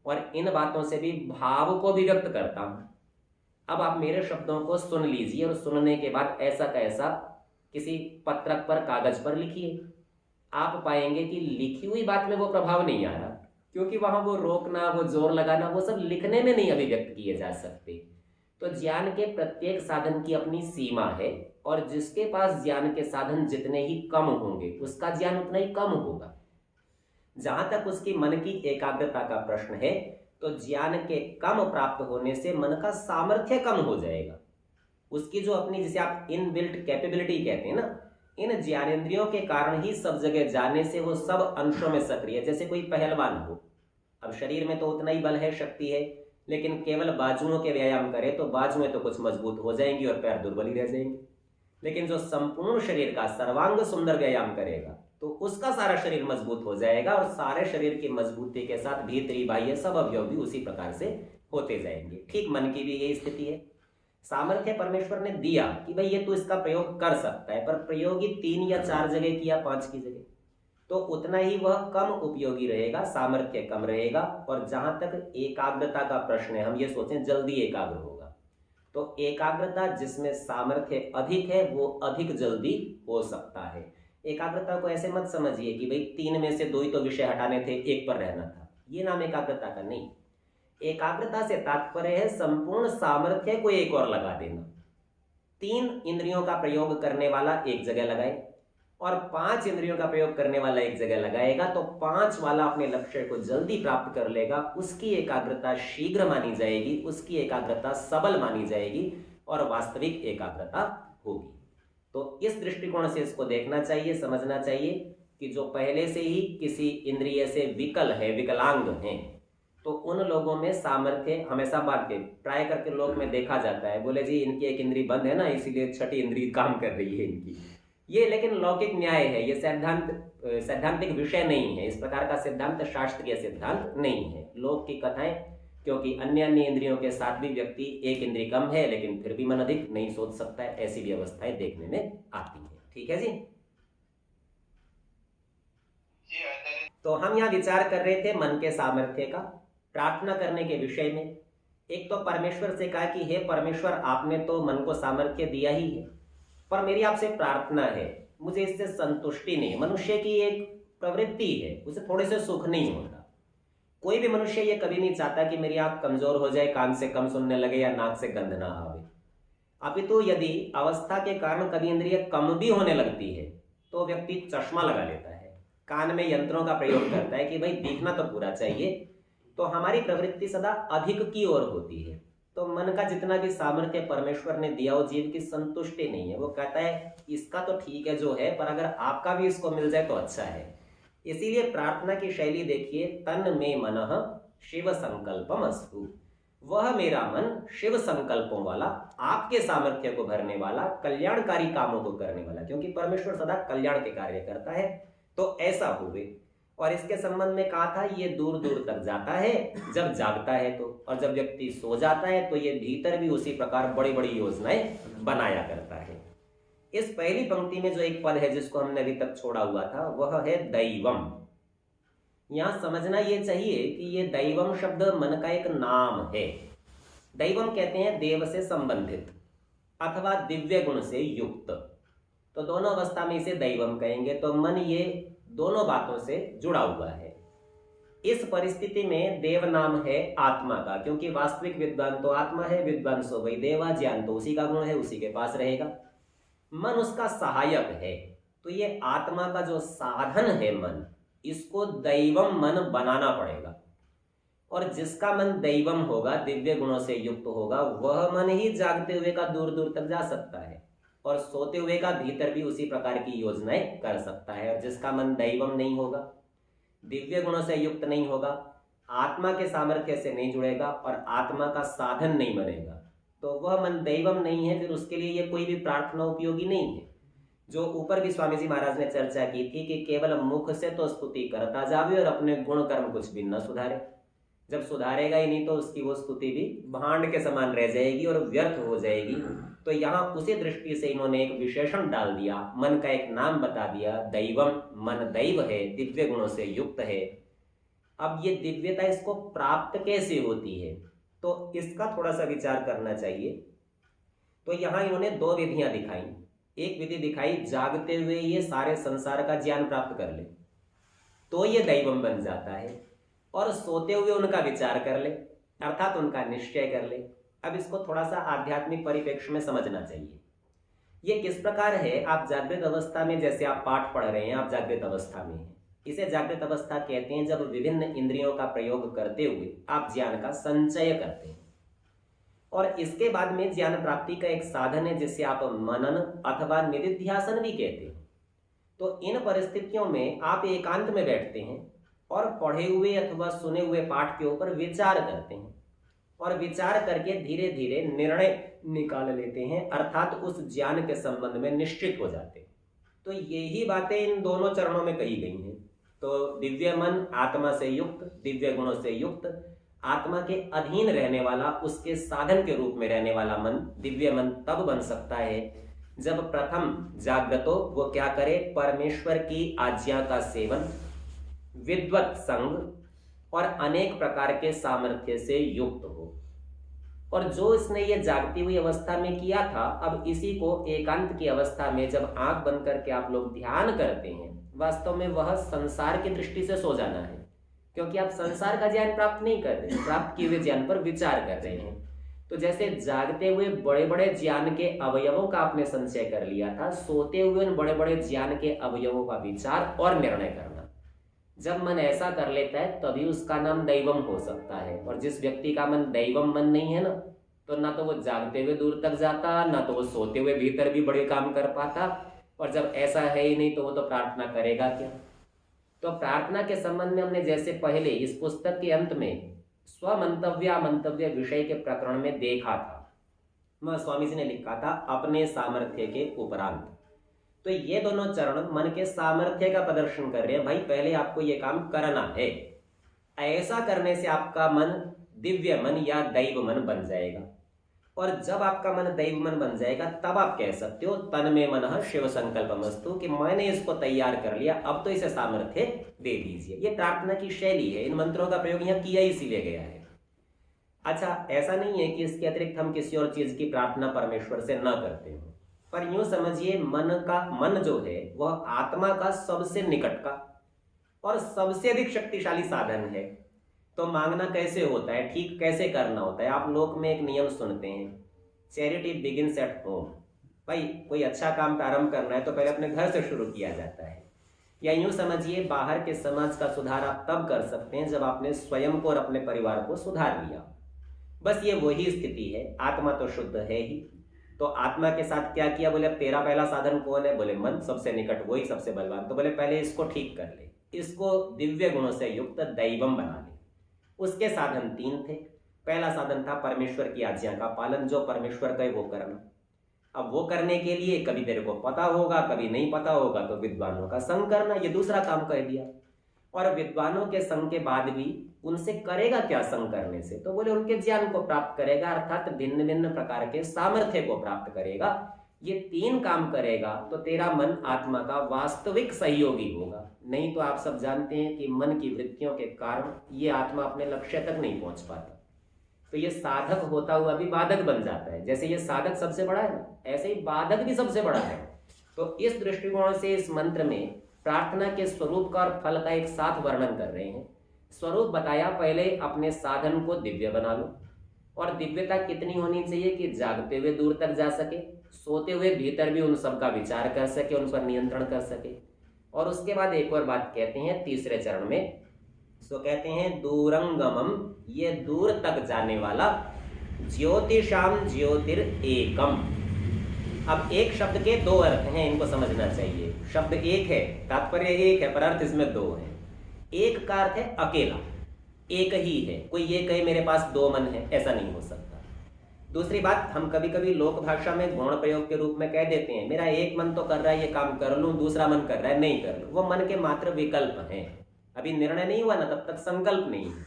और इन बातों से भी भाव को भी व्यक्त करता हूं। अब आप मेरे शब्दों को सुन लीजिए, और सुनने के बाद ऐसा का ऐसा किसी पत्रक पर, कागज पर लिखिए। आप पाएंगे कि लिखी हुई बात में वो प्रभाव नहीं आ रहा, क्योंकि वहां वो रोकना, वो जोर लगाना, वो सब लिखने में नहीं अभिव्यक्त किए जा सकते। तो ज्ञान के प्रत्येक साधन की अपनी सीमा है, और जिसके पास ज्ञान के साधन जितने ही कम होंगे, उसका ज्ञान उतना ही कम होगा। जहां तक उसकी मन की एकाग्रता का प्रश्न है, तो ज्ञान के कम प्राप्त होने से मन का सामर्थ्य कम हो जाएगा। उसकी जो अपनी, जिसे आप इनबिल्ट कैपेबिलिटी कहते हैं ना, इन ज्ञानेंद्रियों के कारण ही सब जगह जाने से वो सब अंशों में सक्रिय, जैसे कोई पहलवान हो। अब शरीर में तो उतना ही बल है, शक्ति है, लेकिन केवल बाजुओं के व्यायाम करे तो बाजुएं तो कुछ मजबूत हो जाएंगी और पैर दुर्बल ही रह जाएंगे। लेकिन जो संपूर्ण शरीर का सर्वांग सुंदर व्यायाम करेगा, तो उसका सारा शरीर मजबूत हो जाएगा, और सारे शरीर की मजबूती के साथ भीतरी बाह्य सब अवयव भी उसी प्रकार से होते जाएंगे। ठीक मन की भी यही स्थिति है। सामर्थ्य परमेश्वर ने दिया कि भाई ये तो इसका प्रयोग कर सकता है, पर प्रयोगी 3 या 4 जगह किया, 5 की जगह, तो उतना ही वह कम उपयोगी रहेगा, सामर्थ्य कम रहेगा। और जहां तक एकाग्रता का प्रश्न है, हम ये सोचें जल्दी एकाग्र होगा, तो एकाग्रता जिसमें सामर्थ्य अधिक है वो अधिक जल्दी हो सकता है। एकाग्रता को ऐसे मत समझिए कि भाई 3 में से 2 ही तो विषय हटाने थे, 1 पर रहना था, ये नाम एकाग्रता का नहीं। एकाग्रता से तात्पर्य है संपूर्ण सामर्थ्य को एक और लगा देना। 3 इंद्रियों का प्रयोग करने वाला एक जगह लगाए, और 5 इंद्रियों का प्रयोग करने वाला एक जगह लगाएगा, तो 5 वाला अपने लक्ष्य को जल्दी प्राप्त कर लेगा। उसकी एकाग्रता शीघ्र मानी जाएगी, उसकी एकाग्रता सबल मानी जाएगी, और वास्तविक एकाग्रता होगी। तो इस दृष्टिकोण से इसको देखना चाहिए, समझना चाहिए कि जो पहले से ही किसी इंद्रिय से विकल है, विकलांग हैं, तो उन लोगों में सामर्थ्य हमेशा बात के ट्राई करके लोग में देखा जाता है, बोले जी इनकी एक इंद्री बंद है ना, इसीलिए छठी इंद्री काम कर रही है इनकी। ये लेकिन लौकिक न्याय है, ये सैद्धांतिक विषय नहीं है। इस प्रकार का सिद्धांत शास्त्रीय सिद्धांत नहीं है। लोक की कथाएं, क्योंकि अन्य इंद्रियों के साथ भी व्यक्ति एक इंद्री कम है लेकिन फिर भी मन अधिक नहीं सोच सकता है, ऐसी भी अवस्थाएं देखने में आती है। ठीक है जी। तो हम यहाँ विचार कर रहे थे मन के सामर्थ्य का, प्रार्थना करने के विषय में। एक तो परमेश्वर से कहा कि हे परमेश्वर, आपने तो मन को सामर्थ्य दिया ही है, पर मेरी आपसे प्रार्थना है, मुझे इससे संतुष्टि नहीं। मनुष्य की एक प्रवृत्ति है, उसे थोड़े से सुख नहीं होता। कोई भी मनुष्य ये कभी नहीं चाहता कि मेरी आंख कमजोर हो जाए, कान से कम सुनने लगे या नाक से गंध ना आवे। अपितु यदि अवस्था के कारण कभी इंद्रिय कम भी होने लगती है, तो व्यक्ति चश्मा लगा लेता है, कान में यंत्रों का प्रयोग करता है कि भाई दिखना तो पूरा चाहिए। तो हमारी प्रवृत्ति सदा अधिक की ओर होती है। तो मन का जितना भी सामर्थ्य परमेश्वर ने दिया, वो जीव की संतुष्टि नहीं है। वो कहता है इसका तो ठीक है जो है, पर अगर आपका भी इसको मिल जाए तो अच्छा है। इसीलिए प्रार्थना की शैली देखिए, तन में मनः शिव संकल्पमस्तु। वह मेरा मन शिव संकल्पों वाला, आपके सामर्थ्य को भरने वाला, कल्याणकारी कामों को करने वाला, क्योंकि परमेश्वर सदा कल्याण के कार्य करता है, तो ऐसा हुए। और इसके संबंध में कहा था ये दूर दूर तक जाता है जब जागता है तो, और जब व्यक्ति सो जाता है तो ये भीतर भी उसी प्रकार बड़ी बड़ी योजनाएं बनाया करता है। इस पहली पंक्ति में जो एक पद है जिसको हमने अभी तक छोड़ा हुआ था वह है दैवम। यहां समझना ये चाहिए कि ये दैवम शब्द मन का एक नाम है। दैवम कहते हैं देव से संबंधित अथवा दिव्य गुण से युक्त, तो दोनों अवस्था में इसे दैवम कहेंगे। तो मन ये दोनों बातों से जुड़ा हुआ है। इस परिस्थिति में देव नाम है आत्मा का, क्योंकि वास्तविक विद्वान तो आत्मा है, विद्वान सो वही देवा, ज्ञान तो उसी का गुण है, उसी के पास रहेगा। मन उसका सहायक है, तो ये आत्मा का जो साधन है मन, इसको दैवम मन बनाना पड़ेगा। और जिसका मन दैवम होगा, दिव्य गुणों से युक्त होगा, वह मन ही जागते हुए का दूर दूर तक जा सकता है और सोते हुए का भीतर भी उसी प्रकार की योजनाएं कर सकता है। और जिसका मन दैवम नहीं होगा, दिव्य गुणों से युक्त नहीं होगा, आत्मा के सामर्थ्य से नहीं जुड़ेगा और आत्मा का साधन नहीं बनेगा, तो वह मन दैवम नहीं है। फिर उसके लिए ये कोई भी प्रार्थना उपयोगी नहीं है। जो ऊपर भी स्वामी जी महाराज ने चर्चा की थी कि केवल मुख से तो स्तुति करता जावे और अपने गुण कर्म कुछ भी न सुधारे। जब सुधारेगा ही नहीं तो उसकी वो स्तुति भी भांड के समान रह जाएगी और व्यर्थ हो जाएगी। तो यहाँ उसी दृष्टि से इन्होंने एक विशेषण डाल दिया, मन का एक नाम बता दिया, दैवम। मन दैव है, दिव्य गुणों से युक्त है। अब ये दिव्यता इसको प्राप्त कैसे होती है, तो इसका थोड़ा सा विचार करना चाहिए। तो यहाँ इन्होंने दो विधियां दिखाई। एक विधि दिखाई जागते हुए ये सारे संसार का ज्ञान प्राप्त कर ले तो ये दैवम बन जाता है, और सोते हुए उनका विचार कर ले अर्थात उनका निश्चय कर ले। अब इसको थोड़ा सा आध्यात्मिक परिप्रेक्ष्य में समझना चाहिए। ये किस प्रकार है, आप जागृत अवस्था में, जैसे आप पाठ पढ़ रहे हैं, आप जागृत अवस्था में हैं, इसे जागृत अवस्था कहते हैं जब विभिन्न इंद्रियों का प्रयोग करते हुए आप ज्ञान का संचय करते हैं। और इसके बाद में ज्ञान प्राप्ति का एक साधन है जिसे आप मनन अथवा निधिध्यासन भी कहते हैं। तो इन परिस्थितियों में आप एकांत में बैठते हैं और पढ़े हुए अथवा सुने हुए पाठ के ऊपर विचार करते हैं, और विचार करके धीरे धीरे निर्णय निकाल लेते हैं, अर्थात उस ज्ञान के संबंध में निश्चित हो जाते हैं। तो यही बातें इन दोनों चरणों में कही गई हैं। तो दिव्य मन आत्मा से युक्त, दिव्य गुणों से युक्त, आत्मा के अधीन रहने वाला, उसके साधन के रूप में रहने वाला मन, दिव्य मन तब बन सकता है जब प्रथम जागृतो वो क्या करे, परमेश्वर की आज्ञा का सेवन, विद्वत संग और अनेक प्रकार के सामर्थ्य से युक्त हो। और जो इसने ये जागती हुई अवस्था में किया था, अब इसी को एकांत की अवस्था में जब आंख बंद करके आप लोग ध्यान करते हैं, वास्तव में वह संसार की दृष्टि से सो जाना है, क्योंकि आप संसार का ज्ञान प्राप्त नहीं कर रहे, प्राप्त किए हुए ज्ञान पर विचार कर रहे हैं। तो जैसे जागते हुए बड़े बड़े ज्ञान के अवयवों का आपने संचय कर लिया था, सोते हुए उन बड़े बड़े ज्ञान के अवयवों का विचार और निर्णय करना। जब मन ऐसा कर लेता है तभी उसका नाम दैवम हो सकता है। और जिस व्यक्ति का मन दैवम मन नहीं है ना, तो ना तो वो जागते हुए दूर तक जाता, ना तो वो सोते हुए भीतर भी बड़े काम कर पाता। और जब ऐसा है ही नहीं तो वो तो प्रार्थना करेगा क्या। तो प्रार्थना के संबंध में हमने जैसे पहले इस पुस्तक के अंत में स्वमंतव्य मंतव्य विषय के प्रकरण में देखा था, स्वामी जी ने लिखा था अपने सामर्थ्य के उपरांत। तो ये दोनों चरण मन के सामर्थ्य का प्रदर्शन कर रहे हैं। भाई पहले आपको ये काम करना है, ऐसा करने से आपका मन दिव्य मन या दैव मन बन जाएगा। और जब आपका मन दैव मन बन जाएगा तब आप कह सकते हो तन में मनः शिव संकल्पमस्तु, कि मैंने इसको तैयार कर लिया, अब तो इसे सामर्थ्य दे दीजिए। ये प्रार्थना की शैली है, इन मंत्रों का प्रयोग यहाँ किया इसीलिए गया है। अच्छा, ऐसा नहीं है कि इसके अतिरिक्त हम किसी और चीज की प्रार्थना परमेश्वर से न करते हो, पर यूं समझिए मन जो है वह आत्मा का सबसे निकट का और सबसे अधिक शक्तिशाली साधन है। तो मांगना कैसे होता है, ठीक कैसे करना होता है। आप लोक में एक नियम सुनते हैं, चैरिटी बिगिंस एट होम। भाई कोई अच्छा काम प्रारंभ करना है तो पहले अपने घर से शुरू किया जाता है। या यूं समझिए बाहर के समाज का सुधार आप तब कर सकते हैं जब आपने स्वयं को और अपने परिवार को सुधार लिया। बस ये वही स्थिति है। आत्मा तो शुद्ध है ही, तो आत्मा के साथ क्या किया, बोले अब तेरा पहला साधन कौन है, बोले मन, सबसे निकट वही सबसे बलवान। तो बोले पहले इसको ठीक कर ले, इसको दिव्य गुणों से युक्त दैवम बना ले। उसके साधन 3 थे, पहला साधन था परमेश्वर की आज्ञा का पालन, जो परमेश्वर कहे वो करना। अब वो करने के लिए कभी तेरे को पता होगा, कभी नहीं पता होगा, तो विद्वानों का संग करना, ये दूसरा काम कह दिया। और विद्वानों के संग के बाद भी उनसे करेगा क्या संग करने से? तो बोले उनके ज्ञान को प्राप्त करेगा, अर्थात भिन्न भिन्न प्रकार के सामर्थ्य को प्राप्त करेगा। ये 3 काम करेगा तो तेरा मन आत्मा का वास्तविक सहयोगी होगा। नहीं तो आप सब जानते हैं कि मन की वृत्तियों के कारण ये आत्मा अपने लक्ष्य तक नहीं पहुंच पाता। तो ये साधक होता हुआ भी बाधक बन जाता है। जैसे ये साधक सबसे बड़ा है ना, ऐसे ही बाधक भी सबसे बड़ा है। तो इस दृष्टिकोण से इस मंत्र में प्रार्थना के स्वरूप का और फल का एक साथ वर्णन कर रहे हैं। स्वरूप बताया, पहले अपने साधन को दिव्य बना लो। और दिव्यता कितनी होनी चाहिए कि जागते हुए दूर तक जा सके, सोते हुए भीतर भी उन सब का विचार कर सके, उन पर नियंत्रण कर सके। और उसके बाद एक और बात कहते हैं तीसरे चरण में, सो कहते हैं दूरंगमम, ये दूर तक जाने वाला, ज्योतिषाम ज्योतिर एकम। अब एक शब्द के 2 अर्थ हैं, इनको समझना चाहिए। शब्द एक है, तात्पर्य एक है, पर अर्थ इसमें 2 है। एक का अर्थ है अकेला, एक ही है। कोई ये कहे मेरे पास 2 मन है, ऐसा नहीं हो सकता। दूसरी बात, हम कभी कभी लोक भाषा में गौण प्रयोग के रूप में कह देते हैं, मेरा एक मन तो कर रहा है ये काम कर लूं, दूसरा मन कर रहा है नहीं कर लूं। वो मन के मात्र विकल्प हैं, अभी निर्णय नहीं हुआ ना, तब तक संकल्प नहीं है।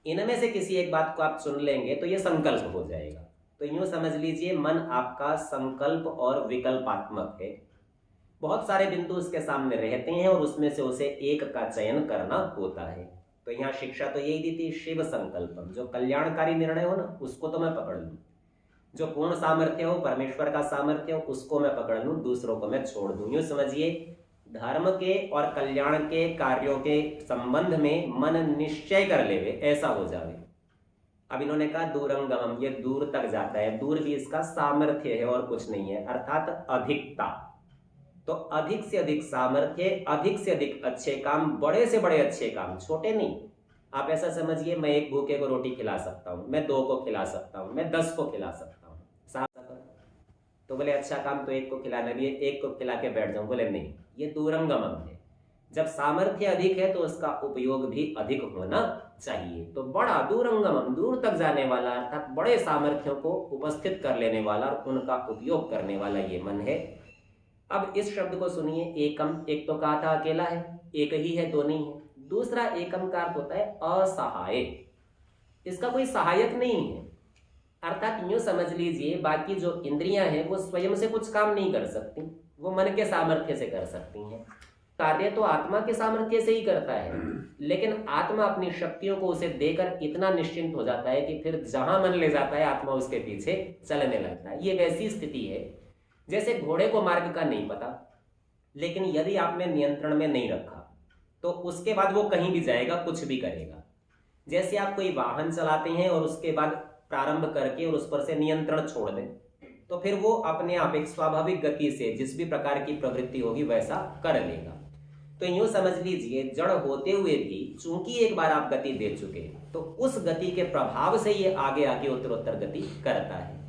इनमें से किसी एक बात को आप चुन लेंगे तो ये संकल्प हो जाएगा। तो यूं समझ लीजिए, मन आपका संकल्प और विकल्पात्मक है। बहुत सारे बिंदु उसके सामने रहते हैं और उसमें से उसे एक का चयन करना होता है। तो यहाँ शिक्षा तो यही दी थी, शिव संकल्पम, जो कल्याणकारी निर्णय हो ना उसको तो मैं पकड़ लूं, जो पूर्ण सामर्थ्य हो, परमेश्वर का सामर्थ्य हो, उसको मैं पकड़ लूं, दूसरों को मैं छोड़ दूं। यूं समझिए, धर्म के और कल्याण के कार्यों के संबंध में मन निश्चय कर लेवे, ऐसा हो जावे। अब इन्होंने कहा दूरंगमम, ये दूर तक जाता है, दूर भी इसका सामर्थ्य है और कुछ नहीं है, अर्थात अधिकता। तो अधिक से अधिक सामर्थ्य, अधिक से अधिक अच्छे काम, बड़े से बड़े अच्छे काम, छोटे नहीं। आप ऐसा समझिए, मैं एक भूखे को रोटी खिला सकता हूँ, मैं 2 को खिला सकता हूँ, मैं 10 को खिला सकता हूँ। तो बोले अच्छा काम तो 1 को खिलाना भी है, 1 को खिला के बैठ जाऊं। बोले नहीं, ये दूरंगमम है। जब सामर्थ्य अधिक है तो उसका उपयोग भी अधिक होना चाहिए। तो बड़ा दूरंगमम, दूर तक जाने वाला, अर्थात बड़े सामर्थ्यों को उपस्थित कर लेने वाला और उनका उपयोग करने वाला ये मन है। अब इस शब्द को सुनिए, एकम, एक तो कहा था अकेला है, एक ही है, 2 नहीं है। दूसरा एकम का अर्थ होता है असहाय, इसका कोई सहायक नहीं है। अर्थात यूं समझ लीजिए, बाकी जो इंद्रियां हैं वो स्वयं से कुछ काम नहीं कर सकती, वो मन के सामर्थ्य से कर सकती हैं। कार्य तो आत्मा के सामर्थ्य से ही करता है, लेकिन आत्मा अपनी शक्तियों को उसे देकर इतना निश्चिंत हो जाता है कि फिर जहां मन ले जाता है आत्मा उसके पीछे चलने लगता है। ये वैसी स्थिति है जैसे घोड़े को मार्ग का नहीं पता, लेकिन यदि आपने नियंत्रण में नहीं रखा तो उसके बाद वो कहीं भी जाएगा, कुछ भी करेगा। जैसे आप कोई वाहन चलाते हैं और उसके बाद प्रारंभ करके और उस पर से नियंत्रण छोड़ दें, तो फिर वो अपने आप एक स्वाभाविक गति से जिस भी प्रकार की प्रवृत्ति होगी वैसा कर लेगा। तो यूं समझ लीजिए, जड़ होते हुए भी चूंकि एक बार आप गति दे चुके तो उस गति के प्रभाव से ये आगे आगे उत्तरोत्तर गति करता है।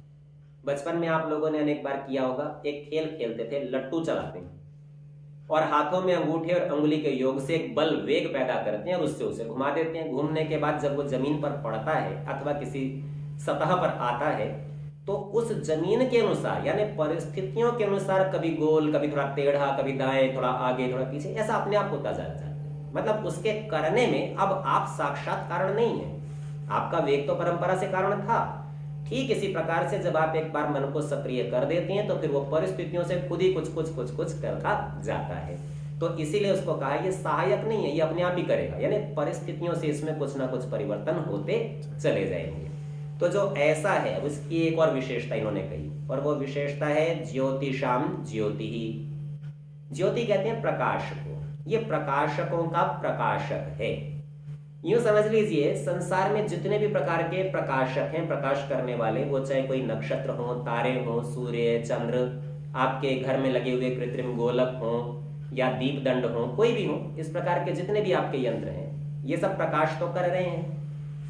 बचपन में आप लोगों ने अनेक बार किया होगा, एक खेल खेलते थे, लट्टू चलाते हैं और हाथों में अंगूठे और अंगुली के योग से एक बल वेग पैदा करते हैं और उससे उसे घुमा देते हैं। घूमने के बाद जब वो जमीन पर पड़ता है अथवा किसी सतह पर आता है तो उस जमीन के अनुसार, यानी परिस्थितियों के अनुसार, कभी गोल, कभी थोड़ा टेढ़ा, कभी दाएं, थोड़ा आगे, थोड़ा पीछे, ऐसा अपने आप होता जाता है। मतलब उसके करने में अब आप साक्षात कारण नहीं है, आपका वेग तो परंपरा से कारण था। ठीक इसी प्रकार से जब आप एक बार मन को सक्रिय कर देते हैं तो फिर वो परिस्थितियों से खुद ही कुछ करता जाता है। तो इसीलिए उसको कहा ये सहायक नहीं है, ये अपने आप ही करेगा, यानी परिस्थितियों से इसमें कुछ ना कुछ परिवर्तन होते चले जाएंगे। तो जो ऐसा है उसकी एक और विशेषता इन्होंने कही, और वो विशेषता है ज्योतिषाम ज्योति ही। ज्योति कहते हैं प्रकाश को, ये प्रकाशकों का प्रकाशक है। यूं समझ लीजिए, संसार में जितने भी प्रकार के प्रकाशक हैं, प्रकाश करने वाले, वो चाहे कोई नक्षत्र हो, तारे हो, सूर्य, चंद्र, आपके घर में लगे हुए कृत्रिम गोलक हो या दीप दंड हो, कोई भी हो, इस प्रकार के जितने भी आपके यंत्र हैं, ये सब प्रकाश तो कर रहे हैं।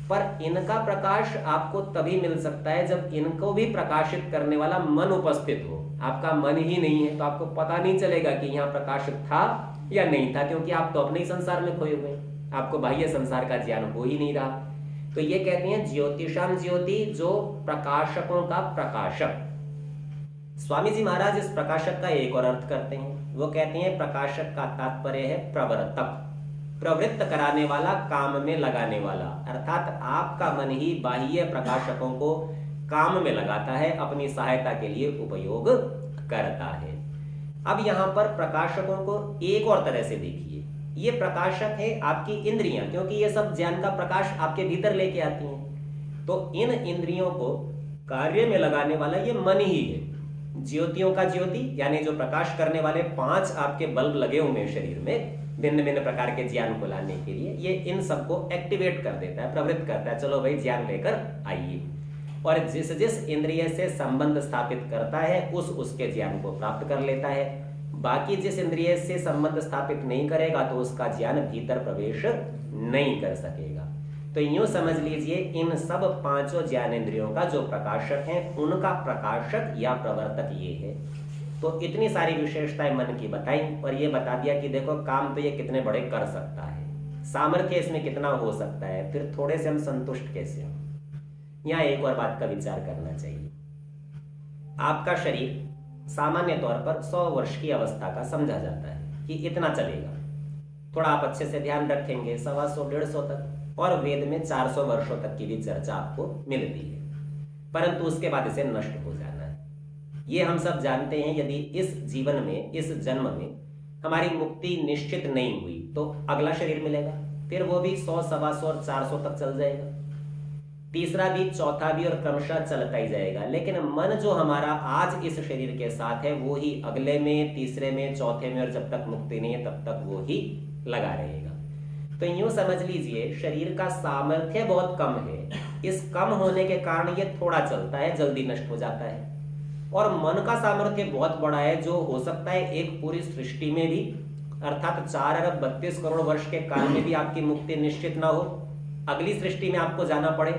पर इनका प्रकाश आपको तभी मिल सकता है जब इनको भी प्रकाशित करने वाला मन उपस्थित हो। आपका मन ही नहीं है तो आपको पता नहीं चलेगा कि यहाँ प्रकाशित था या नहीं था, क्योंकि आप तो अपने ही संसार में खोए हुए हैं, आपको बाह्य संसार का ज्ञान हो ही नहीं रहा। तो ये कहते हैं ज्योतिषाम ज्योति, जो प्रकाशकों का प्रकाशक। स्वामी जी महाराज इस प्रकाशक का एक और अर्थ करते हैं, वो कहते हैं प्रकाशक का तात्पर्य है प्रवर्तक, प्रवृत्त कराने वाला, काम में लगाने वाला। अर्थात आपका मन ही बाह्य प्रकाशकों को काम में लगाता है, अपनी सहायता के लिए उपयोग करता है। अब यहां पर प्रकाशकों को एक और तरह से देखिए, ये प्रकाशक है आपकी इंद्रियां, क्योंकि ये सब ज्ञान का प्रकाश आपके भीतर लेके आती हैं। तो इन इंद्रियों को कार्य में लगाने वाला ये मन ही है। ज्योतियों का ज्योति यानी जो प्रकाश करने वाले 5 आपके बल्ब लगे हुए हैं शरीर में भिन्न भिन्न प्रकार के ज्ञान को लाने के लिए, ये इन सबको एक्टिवेट कर देता है, प्रवृत्त करता है, चलो भाई ज्ञान लेकर आइए। और जिस जिस इंद्रिय से संबंध स्थापित करता है उसके ज्ञान को प्राप्त कर लेता है। बाकी जिस इंद्रिय से संबंध स्थापित नहीं करेगा तो उसका ज्ञान भीतर प्रवेश नहीं कर सकेगा। तो यूं समझ लीजिए इन सब 5 ज्ञानेंद्रियों का जो प्रकाशक है उनका प्रकाशक या प्रवर्तक ये है। तो इतनी सारी विशेषताएं मन की बताई और ये बता दिया कि देखो काम तो ये कितने बड़े कर सकता है, सामर्थ्य इसमें कितना हो सकता है, फिर थोड़े से हम संतुष्ट कैसे हों। यहाँ एक और बात का विचार करना चाहिए। आपका शरीर सामान्य तौर पर 100 वर्ष की अवस्था का समझा जाता है कि इतना चलेगा। थोड़ा आप अच्छे से ध्यान रखेंगे 125-150 तक, और वेद में 400 वर्षों तक की भी चर्चा आपको मिलती है, परंतु उसके बाद इसे नष्ट हो जाना है। ये हम सब जानते हैं। यदि इस जीवन में, इस जन्म में हमारी मुक्ति निश्चित नहीं हुई तो अगला शरीर मिलेगा, फिर वो भी 100, 125 और 400 तक चल जाएगा, तीसरा भी, चौथा भी, और क्रमशः चलता ही जाएगा। लेकिन मन जो हमारा आज इस शरीर के साथ है वो ही अगले में, तीसरे में, चौथे में, और जब तक मुक्ति नहीं है तब तक वो ही लगा रहेगा। तो यूं समझ लीजिए शरीर का सामर्थ्य बहुत कम है। इस कम होने के कारण ये थोड़ा चलता है, जल्दी नष्ट हो जाता है। और मन का सामर्थ्य बहुत बड़ा है, जो हो सकता है एक पूरी सृष्टि में भी, अर्थात 4 अरब 32 करोड़ वर्ष के काल में भी आपकी मुक्ति निश्चित ना हो, अगली सृष्टि में आपको जाना पड़े,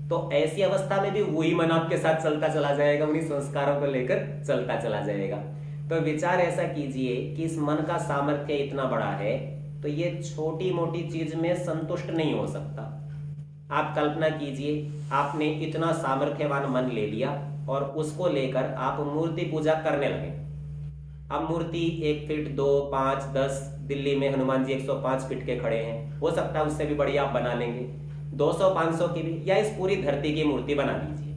तो ऐसी अवस्था में भी वही मन आपके साथ चलता चला जाएगा, उन्हीं संस्कारों को लेकर चलता चला जाएगा। तो विचार ऐसा कीजिए कि इस मन का सामर्थ्य इतना बड़ा है तो ये छोटी मोटी चीज में संतुष्ट नहीं हो सकता। आप कल्पना कीजिए आपने इतना सामर्थ्यवान मन ले लिया और उसको लेकर आप मूर्ति पूजा करने लगे। अब मूर्ति 1 फीट 2, 5, 10, दिल्ली में हनुमान जी 105 फीट के खड़े हैं, हो सकता है उससे भी बड़ी आप बना लेंगे, 200-500 की भी, या इस पूरी धरती की मूर्ति बना लीजिए।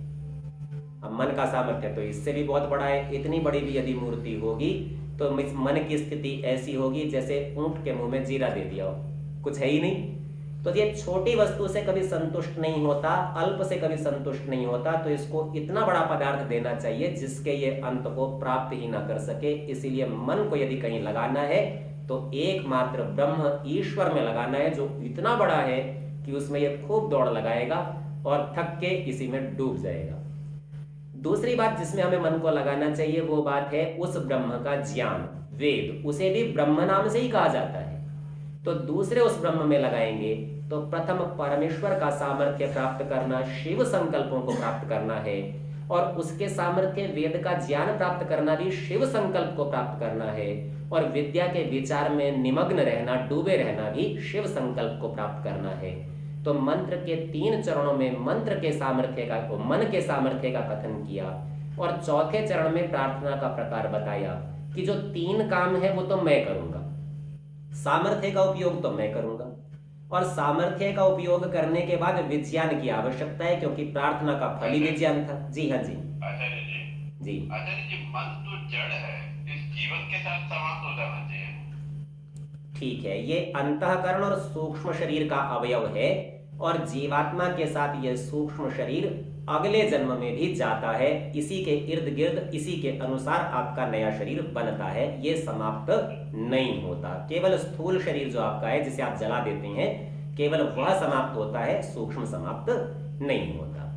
अब मन का सामर्थ्य तो इससे भी बहुत बड़ा है। इतनी बड़ी भी यदि मूर्ति होगी तो इस मन की स्थिति ऐसी होगी जैसे ऊंट के मुंह में जीरा दे दिया हो, कुछ है ही नहीं। तो ये छोटी वस्तु से कभी संतुष्ट नहीं होता, अल्प से कभी संतुष्ट नहीं होता, तो इसको इतना बड़ा पदार्थ देना चाहिए जिसके ये अंत को प्राप्त ही ना कर सके। इसीलिए मन को यदि कहीं लगाना है तो एकमात्र ब्रह्म ईश्वर में लगाना है, जो इतना बड़ा है कि उसमें ये खूब दौड़ लगाएगा और थक के इसी में डूब जाएगा। दूसरी बात जिसमें हमें मन को लगाना चाहिए वो बात है उस ब्रह्म का ज्ञान। वेद उसे भी ब्रह्म नाम से ही कहा जाता है, तो दूसरे उस ब्रह्म में लगाएंगे तो प्रथम परमेश्वर का सामर्थ्य प्राप्त करना, शिव संकल्पों को प्राप्त करना है, और उसके सामर्थ्य वेद का ज्ञान प्राप्त करना भी शिव संकल्प को प्राप्त करना है, और विद्या के विचार में निमग्न रहना, डूबे रहना भी शिव संकल्प को प्राप्त करना है। तो मंत्र के 3 चरणों में मंत्र के सामर्थ्य का, मन के सामर्थ्य का कथन किया, और चौथे चरण में प्रार्थना का प्रकार बताया कि जो 3 काम है वो तो मैं करूंगा, सामर्थ्य का उपयोग तो मैं करूंगा, और सामर्थ्य का उपयोग करने के बाद विज्ञान की आवश्यकता है, क्योंकि प्रार्थना का फल ही विज्ञान था। जी हाँ जी आचार्य जी, जी आचार्य जी, मन तो जड़ है, इस जीवन के साथ समाप्त हो जाना चाहिए। ठीक है, ये अंतःकरण और सूक्ष्म शरीर का अवयव है, और जीवात्मा के साथ यह सूक्ष्म शरीर अगले जन्म में भी जाता है। इसी के इर्द गिर्द, इसी के अनुसार आपका नया शरीर बनता है, ये समाप्त नहीं होता। केवल स्थूल शरीर जो आपका है, जिसे आप जला देते हैं, केवल वह समाप्त होता है, सूक्ष्म समाप्त नहीं होता।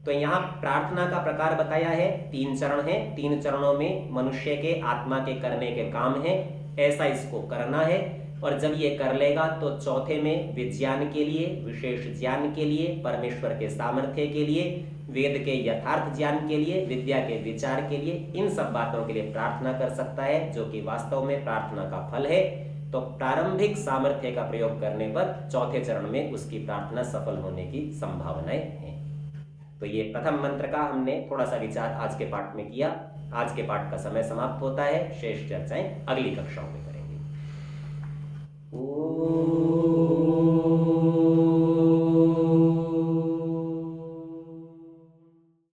तो यहाँ प्रार्थना का प्रकार बताया है, 3 चरण है, 3 चरणों में मनुष्य के आत्मा के करने के काम है, ऐसा इसको करना है। और जब ये कर लेगा तो चौथे में विज्ञान के लिए, विशेष ज्ञान के लिए, परमेश्वर के सामर्थ्य के लिए, वेद के यथार्थ ज्ञान के लिए, विद्या के विचार के लिए, इन सब बातों के लिए प्रार्थना कर सकता है, जो कि वास्तव में प्रार्थना का फल है। तो प्रारंभिक सामर्थ्य का प्रयोग करने पर चौथे चरण में उसकी प्रार्थना सफल होने की संभावनाएं हैं। तो ये प्रथम मंत्र का हमने थोड़ा सा विचार आज के पाठ में किया। आज के पाठ का समय समाप्त होता है, शेष चर्चाएं अगली कक्षाओं में।